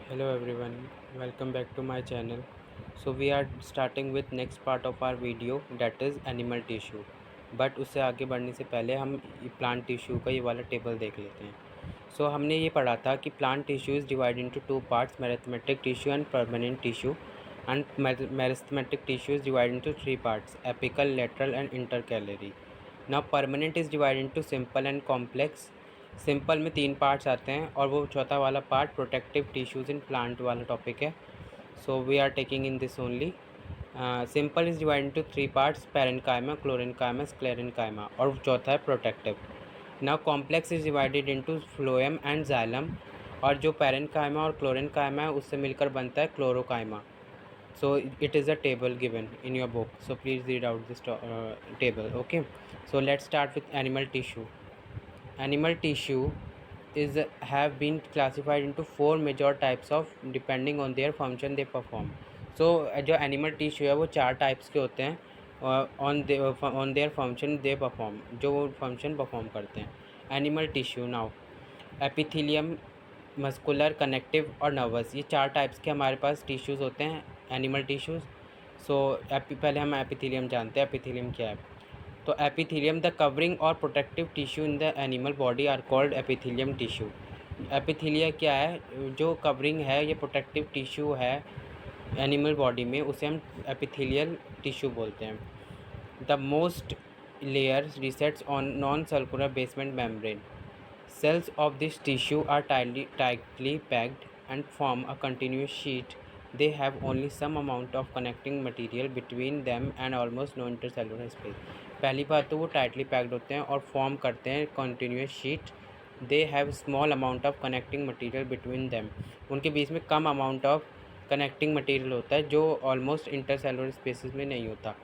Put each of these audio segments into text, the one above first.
Hello everyone, welcome back to my channel. So we are starting with next part of our video, that is animal tissue. But उससे आगे बढ़ने से पहले हम plant tissue का ये वाला टेबल देख लेते हैं. हमने ये पढ़ा था कि plant tissue is divide into two parts, meristematic tissue and permanent tissue. And meristematic tissue is divide into three parts, apical, lateral and intercalary. Now permanent is divide into simple and complex. Simple में तीन parts आते हैं और वो चौथा वाला part protective tissues in plant वाला topic है. So we are taking in this only. Simple is divide into three parts, parenchyma, chlorenchyma, sclerenchyma, और चौथा है protective. Now complex is divided into phloem and xylem, और जो parenchyma और क्लोरेन्काइमा है उससे मिलकर बनता है क्लोरोकाइमा. So it is a table given in your book, so please read out this table. Okay, so let's start with animal tissue. Animal tissue is have been classified into four major types of depending on their function they perform. So जो animal tissue है वो चार types के होते हैं on their function they perform, जो वो function perform करते हैं. Animal tissue now, epithelium, muscular, connective और नर्वस, ये चार टाइप्स के हमारे पास टिश्यूज़ होते हैं, एनिमल टिश्यूज़. पहले हम एपिथेलियम जानते हैं. एपिथेलियम क्या है? तो एपिथेलियम द कवरिंग और protective tissue in the animal body are called epithelium tissue. Epithelia क्या है? जो कवरिंग है, ये प्रोटेक्टिव टिश्यू है एनिमल बॉडी में, उसे हम एपिथेलियल टिश्यू बोलते हैं. The most layer rests on non circular basement membrane. Cells of this tissue are tightly packed and form a continuous sheet. They have only some amount of connecting material between them and almost no intercellular space. पहली बात तो वो tightly packed होते हैं और form करते हैं continuous sheet. They have small amount of connecting material between them. उनके बीच में कम amount of connecting material होता है जो almost intercellular spaces में नहीं होता.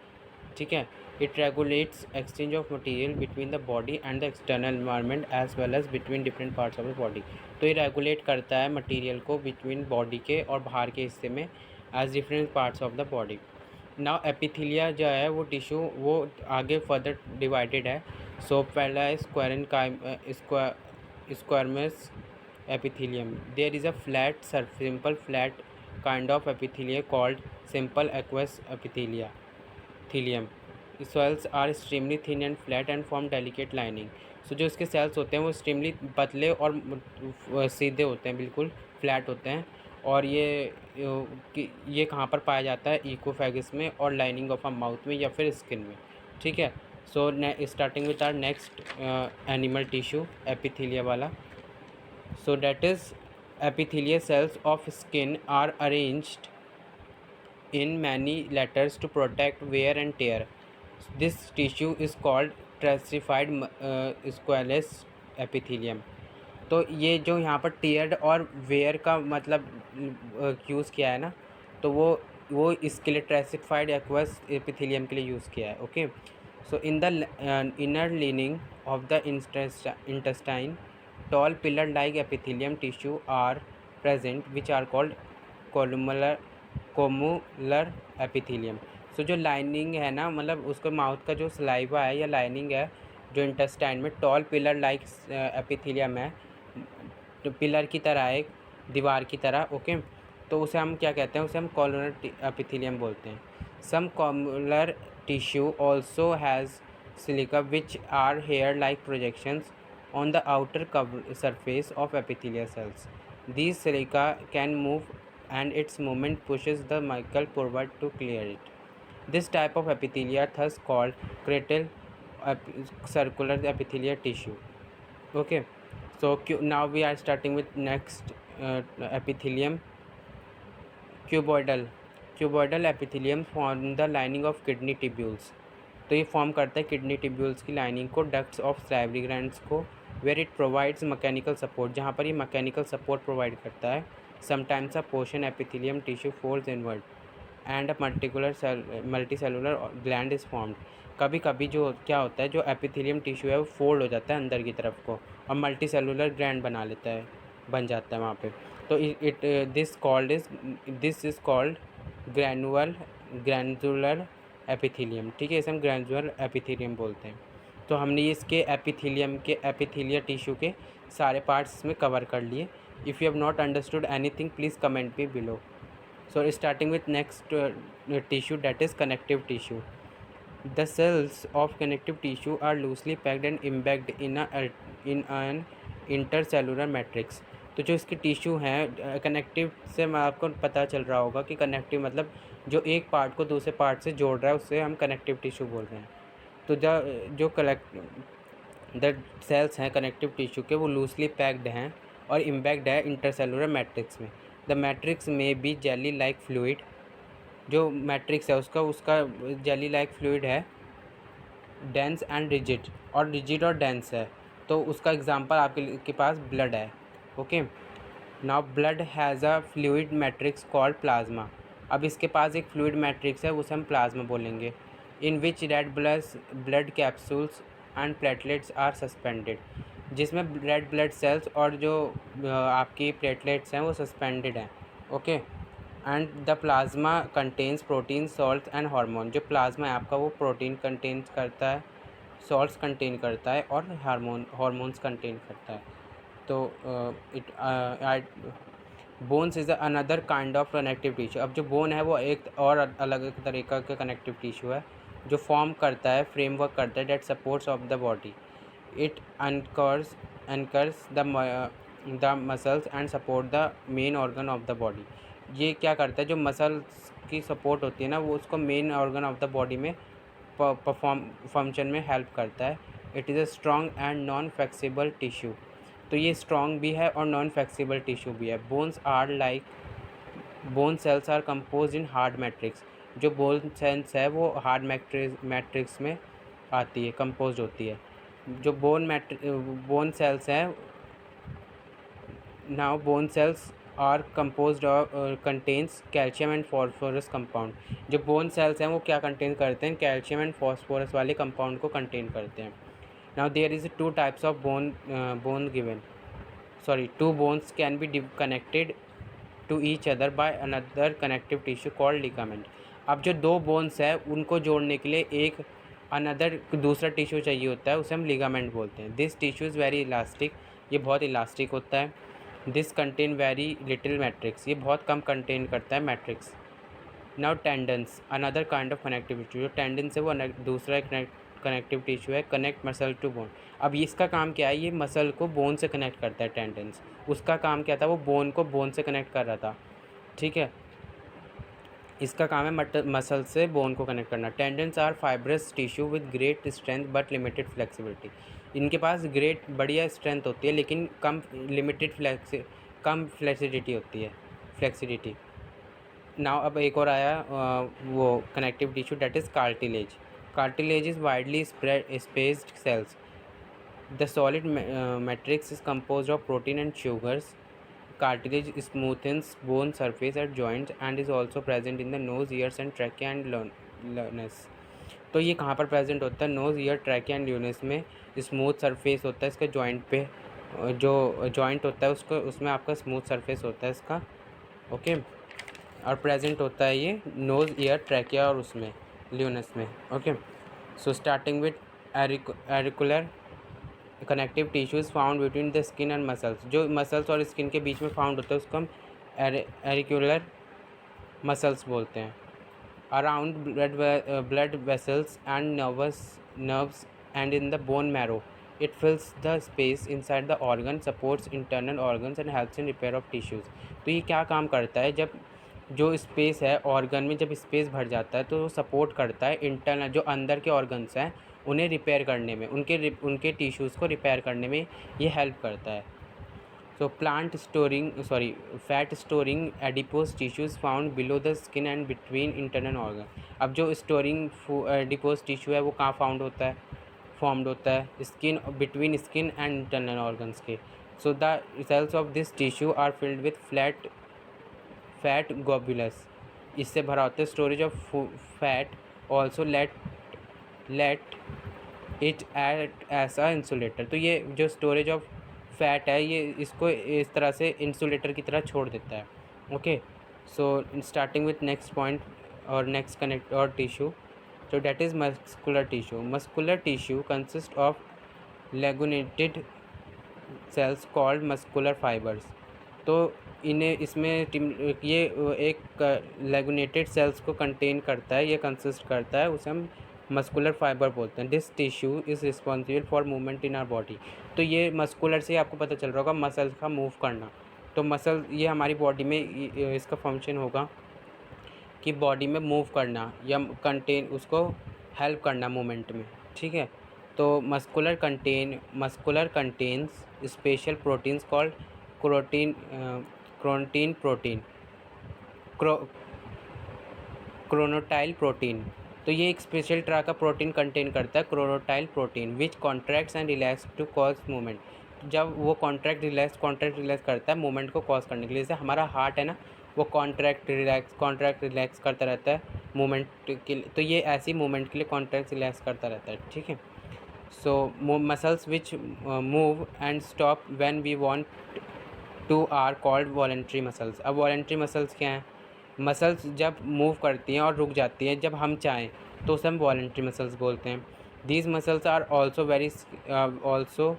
ठीक है. It regulates exchange of material between the body and the external environment as well as between different parts of the body. तो ये रेगुलेट करता है मटेरियल को बिटवीन बॉडी के और बाहर के हिस्से में as different parts of the body. Now epithelia जो है वो टिश्यू वो आगे फर्दर डिवाइडेड है. सो पहला है squamous epithelium. There is a flat simple flat kind of epithelia called simple squamous epithelium. Cells are extremely thin and flat and form delicate lining. So जो इसके सेल्स होते हैं वो एक्सट्रीमली पतले और सीधे होते हैं, बिल्कुल फ्लैट होते हैं. और ये कहाँ पर पाया जाता है? इकोफेगस में और लाइनिंग ऑफ अ माउथ में या फिर स्किन में. ठीक है. So starting with our next animal tissue, epithelia वाला. So that is epithelia cells of skin are arranged in many layers to protect wear and tear. This tissue is called stratified squamous epithelium. तो ये जो यहाँ पर tiered और where का मतलब use किया है ना, तो वो इसके लिए स्ट्रेटिफाइड एक्वस एपिथेलियम के लिए यूज़ किया है. Okay. So in the inner lining of the intestine tall pillar like epithelium tissue are present which are called columnar epithelium. So जो लाइनिंग है ना, मतलब उसका माउथ का जो सलाइवा है या लाइनिंग है जो इंटेस्टाइन में, टॉल पिलर लाइक एपिथेलियम है, तो पिलर की तरह है, दीवार की तरह. ओके. तो उसे हम क्या कहते हैं? उसे हम कॉलर एपिथेलियम बोलते हैं. Some columnar tissue also has cilia which are hair like projections on the outer surface of epithelial cells. These silica can move and its movement pushes the micle forward to clear it. This type of epithelia thus called cretal circular epithelial tissue. Okay. So now we are starting with next epithelium, cuboidal. Cuboidal epithelium form the lining of kidney tubules. तो ये form करता है kidney tubules की lining को, ducts of salivary glands को, where it provides mechanical support, जहाँ पर ये मैकेनिकल सपोर्ट प्रोवाइड करता है. Sometimes a portion epithelium tissue folds inward and a multicellular gland is formed. कभी कभी जो क्या होता है, जो एपिथेलियम टिश्यू है वो फोल्ड हो जाता है अंदर की तरफ को और मल्टी सेलुलर ग्लैंड बन जाता है वहाँ पे. तो this is called granular epithelium. ठीक है. इसे हम ग्रैनुलर एपिथेलियम बोलते हैं. तो हमने इसके एपिथेलिया टिश्यू के सारे पार्ट्स इसमें कवर कर लिए. If you have not understood anything, please comment me below. So starting with next tissue, that is connective tissue. The cells of connective tissue are loosely packed and embedded in an intercellular matrix. तो जो इसके tissue हैं connective से मैं आपको पता चल रहा होगा कि कनेक्टिव मतलब जो एक पार्ट को दूसरे पार्ट से जोड़ रहा है उससे हम कनेक्टिव टिश्यू बोल रहे हैं। तो द सेल्स हैं कनेक्टिव टिश्यू के वो लूजली पैक्ड हैं और इम्बैक्ड है इंटरसेलुलर मैट्रिक्स में। द मैट्रिक्स में बी जेली लाइक फ्लूइड, जो मैट्रिक्स है उसका जेली लाइक फ्लूइड है, डेंस एंड रिजिड, और रिजिड और डेंस है। तो उसका एग्जांपल आपके पास ब्लड है। Okay, now blood has a fluid matrix called plasma. अब इसके पास एक फ्लूइड मैट्रिक्स है, उसे हम प्लाज्मा बोलेंगे। In which red blood capsules and platelets are suspended, जिसमें रेड ब्लड सेल्स और जो आपकी प्लेटलेट्स हैं वो सस्पेंडेड हैं। Okay, and the plasma contains protein, salt and hormone. जो प्लाज्मा है आपका वो प्रोटीन कंटेन करता है, सॉल्ट्स कंटेन करता है और हार्मोन्स कंटेन करता है। तो bones is another kind of connective tissue. अब जो बोन है वो एक और अलग तरीका का कनेक्टिव टिश्यू है जो फॉर्म करता है, फ्रेमवर्क करता है, that supports of the body. It anchors the muscles and support the main organ of the body। ये क्या करता है, जो मसल्स की सपोर्ट होती है ना वो उसको main organ of the body में फंक्शन में हेल्प करता है। It is a strong and non flexible tissue. तो ये स्ट्रॉन्ग भी है और नॉन फ्लेक्सिबल टिश्यू भी है। Bone cells are compose in hard matrix. जो बोन सेल्स है वो हार्ड मैट्रिक्स में आती है, कंपोज होती है। जो बोन सेल्स हैं, now bone cells are composed of contains calcium and phosphorus compound. जो बोन सेल्स हैं वो क्या कंटेन करते हैं, कैल्शियम एंड फॉस्फोरस वाले कंपाउंड को कंटेन करते हैं। Now there is two types of two bones can be connected to each other by another connective tissue called ligament. अब जो दो बोन्स है उनको जोड़ने के लिए एक अनदर दूसरा टिश्यू चाहिए होता है, उसे हम लिगामेंट बोलते हैं। This tissue is very elastic, ये बहुत इलास्टिक होता है। This contain very little matrix, ये बहुत कम कंटेन करता है matrix. Now tendons another kind of connective tissue. जो टेंडन्स है वो दूसरा कनेक्टिव टिश्यू है, कनेक्ट मसल टू बोन। अब इसका काम क्या है, ये मसल को बोन से कनेक्ट करता है टेंडन्स। उसका काम क्या था, वो बोन को बोन से कनेक्ट कर रहा था। ठीक है, इसका काम है मसल से बोन को कनेक्ट करना। Tendons are fibrous tissue with great strength but limited flexibility. इनके पास ग्रेट बढ़िया स्ट्रेंथ होती है लेकिन कम फ्लेक्सिडिटी होती है, फ्लेक्सिडिटी। नाउ अब एक और आया वो connective tissue, that is cartilage. Cartilage is widely spaced cells. The solid matrix is composed of protein and sugars। Cartilage smoothens bone surface at joints and is also present in the nose, ears and trachea and lungs। तो ये कहाँ पर present होता है, nose, year, trachea and ल्यूनस में। Smooth surface होता है इसका जॉइंट पे, जो जॉइंट होता है उसको उसमें आपका स्मूथ सरफेस होता है इसका। ओके, और प्रेजेंट होता है ये नोज़, ईयर, ट्रैकिया और उसमें ल्यूनस में। ओके, सो स्टार्टिंग विथ एरिकुलर connective tissues found between the skin and muscles. जो मसल्स और स्किन के बीच में फाउंड होता है उसको हम एरिकुलर मसल्स बोलते हैं। Around blood vessels and nerves and in the bone marrow. It फिल्स the space inside the organ, supports internal organs and helps in repair of tissues. तो ये क्या काम करता है, जब जो स्पेस है ऑर्गन में, जब स्पेस भर जाता है तो सपोर्ट करता है इंटरनल जो अंदर के ऑर्गन्स हैं उन्हें रिपेयर करने में, उनके टिश्यूज़ को रिपेयर करने में ये हेल्प करता है। So fat storing adipose tissues found below the skin and between internal organ. अब जो स्टोरिंग एडिपोज टिश्यू है वो कहाँ फॉर्म्ड होता है skin, between skin and internal organs के। So the cells of this tissue are filled with fat globules. इससे भरा होता है। Storage of fat also let it act as a insulator. तो ये जो स्टोरेज ऑफ फैट है ये इसको इस तरह से इंसुलेटर की तरह छोड़ देता है। Okay, so starting with next point और नेक्स्ट कनेक्ट और tissue, so that is muscular tissue। Muscular tissue consists of lagunated cells called muscular fibers। तो इन्हें इसमें ये एक लैगुनेटेड सेल्स को कंटेन करता है, ये कंसिस्ट करता है, उसे हम मस्कुलर फाइबर बोलते हैं। This tissue is responsible for movement in our body. तो ये मस्कुलर से आपको पता चल रहा होगा मसल्स का मूव करना। तो मसल ये हमारी बॉडी में इसका फंक्शन होगा कि बॉडी में मूव करना या कंटेन उसको हेल्प करना मूवमेंट में, ठीक है। तो muscular contains special proteins called क्रोटीन क्रोटीन प्रोटीन क्रोनोटाइल प्रोटीन। तो ये एक स्पेशल तरह का प्रोटीन कंटेन करता है, contractile protein, which contracts and relax to cause movement. जब वो कॉन्ट्रैक्ट रिलैक्स करता है मूवमेंट को कॉज करने के लिए। जैसे हमारा हार्ट है ना, वो कॉन्ट्रैक्ट रिलैक्स करता रहता है मूवमेंट के लिए। तो ये ऐसी मूवमेंट के लिए कॉन्ट्रैक्ट रिलैक्स करता रहता है, ठीक है। So muscles which move and stop when we want to are called voluntary muscles. अब वॉलेंट्री मसल्स क्या हैं? मसल्स जब मूव करती हैं और रुक जाती हैं जब हम चाहें, तो उसे हम वॉलेंट्री मसल्स बोलते हैं। These muscles are also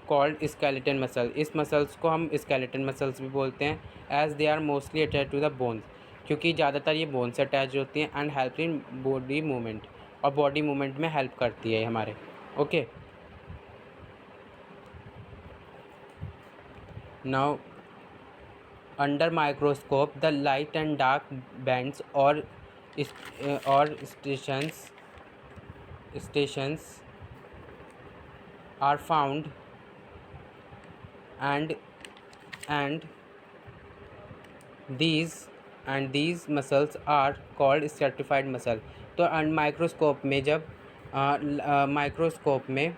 called skeleton muscle. इस मसल्स को हम स्केलेटन मसल्स भी बोलते हैं, as they are mostly attach to the bones, क्योंकि ज़्यादातर ये बोन से अटैच होती हैं, and help in body movement, और बॉडी मूवमेंट में हेल्प करती है हमारे। Okay, now under microscope the light and dark bands or stations are found, and and these muscles are called stratified muscle। तो माइक्रोस्कोप में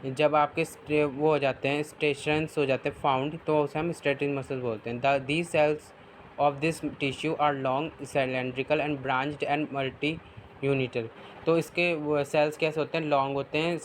जब आपके वो हो जाते हैं, स्टेशंस हो जाते हैं फाउंड, तो उसे हम स्टेटिक मसल बोलते हैं। These cells of this tissue are long, cylindrical and branched and multinucleate. तो इसके वो सेल्स कैसे होते हैं? लॉन्ग होते हैं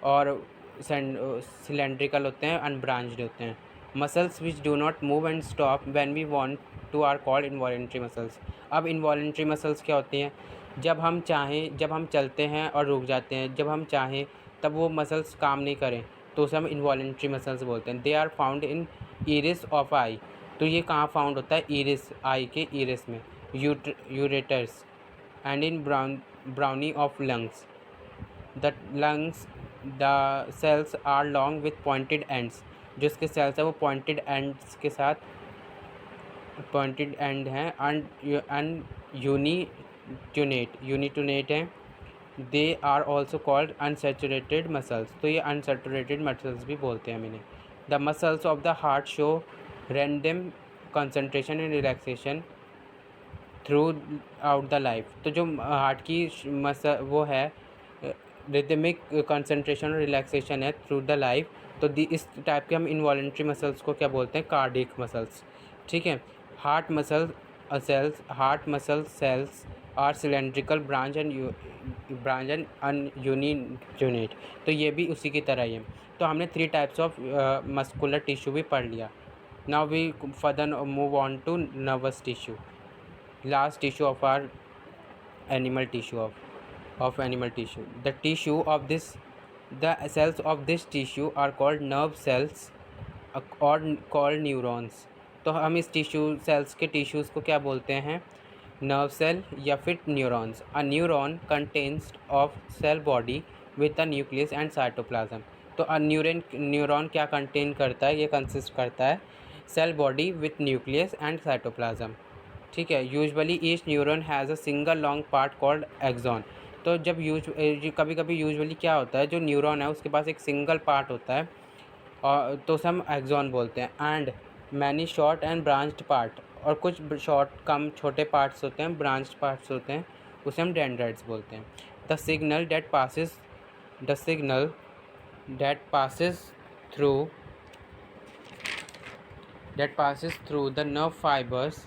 और सिलेंड्रिकल होते हैं, अनब्रांच्ड होते हैं। Muscles which do not move and stop when we want to are called involuntary muscles. अब इनवॉलेंट्री मसल्स क्या होती हैं? जब हम चाहें, जब हम चलते हैं और रुक जाते हैं, जब हम चाहें तब वो मसल्स काम नहीं करें, तो उसे हम इनवॉलेंट्री मसल्स बोलते हैं। They are found in iris of eye. तो ये कहाँ फाउंड होता है? इरिस, आई के इरिस में, ureters, and in bronchi of lungs. The cells are long with pointed ends. जो इसके सेल्स है वो पॉइंटेड एंड्स के साथ, पॉइंटेड एंड हैं, एंड यूनिटूनेट हैं। They are also called unstriated muscles. तो ये अनसेचुरेटेड मसल्स भी बोलते हैं हम इन्हें। The muscles of the heart show random concentration and relaxation throughout the life. तो जो हार्ट की मसल वो है, रिदमिक कंसंट्रेशन और रिलैक्सेशन है थ्रू द लाइफ। तो इस टाइप के हम इनवॉलेंट्री मसल्स को क्या बोलते हैं? कार्डियक मसल्स, ठीक है। Heart muscle cells are cylindrical, branch and unit. तो ये भी उसी की तरह ही है। तो हमने 3 टाइप्स ऑफ मस्कुलर टिश्यू भी पढ़ लिया। Now we further move on to nervous tissue, last tissue of our animal tissue of animal tissue. The cells of this tissue are called nerve cells or called neurons। तो हम इस sales के tissues को क्या बोलते हैं? Nerve cell या फिर neurons. A neuron contains of cell body with a nucleus and cytoplasm. तो न्यूरॉन क्या कंटेन करता है? ये कंसिस्ट करता है cell body with nucleus and cytoplasm, ठीक है। Usually each neuron has a single long part called axon. तो जब कभी कभी यूजुअली क्या होता है, जो न्यूरॉन है उसके पास एक सिंगल पार्ट होता है, और तो उसे हम एक्सॉन बोलते हैं। And many short and branched part, और कुछ कम छोटे पार्ट्स होते हैं, ब्रांच्ड पार्ट्स होते हैं, उसे हम डेंड्राइट्स बोलते हैं। The signal that passes through the nerve fibers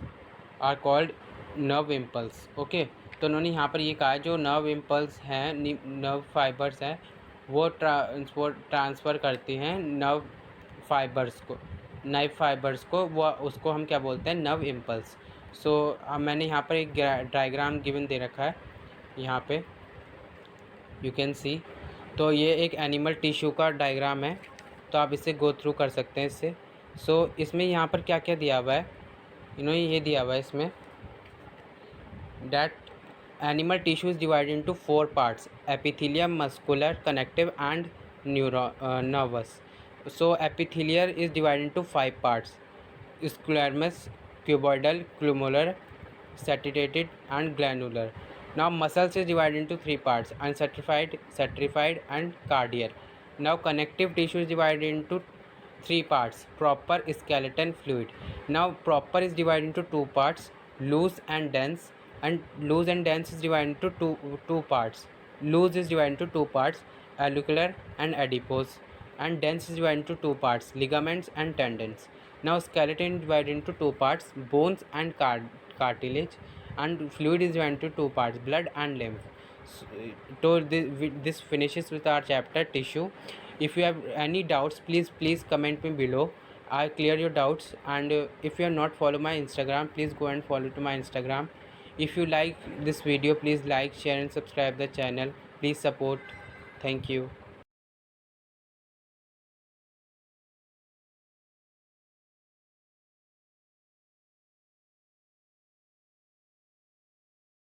are called nerve impulse। Okay, तो उन्होंने यहाँ पर ये कहा है जो नर्व इम्पल्स हैं, नर्व फाइबर्स हैं, वो ट्रांसफ़र करती हैं नर्व फाइबर्स को, वो उसको हम क्या बोलते हैं? Nerve impulse. सो मैंने यहाँ पर एक डायग्राम गिवन दे रखा है, यहाँ पे यू कैन सी। तो ये एक एनिमल टिश्यू का डायग्राम है, तो आप इसे गो थ्रू कर सकते हैं इससे। इसमें यहाँ पर क्या क्या दिया हुआ है, इन्होंने ये दिया हुआ है इसमें that animal tissue is divided into 4 parts: epithelium, muscular, connective and nervous. So epithelium is divided into 5 parts: squamous, cuboidal, glomerular, saturated and granular. Now muscles is divided into 3 parts: uncertified, certified and cardiac. Now connective tissue is divided into 3 parts: proper, skeleton, fluid. Now proper is divided into 2 parts: loose and dense, and loose and dense is divided into two parts. Loose is divided into 2 parts: auricular and adipose, and dense is divided into 2 parts: ligaments and tendons. Now skeleton is divided into 2 parts: bones and cartilage, and fluid is divided into 2 parts: blood and lymph. So this finishes with our chapter tissue. If you have any doubts, please comment me below. I'll clear your doubts. And if you are not follow my Instagram, please go and follow to my Instagram. If you like this video, please like, share and subscribe the channel. Please support. Thank you.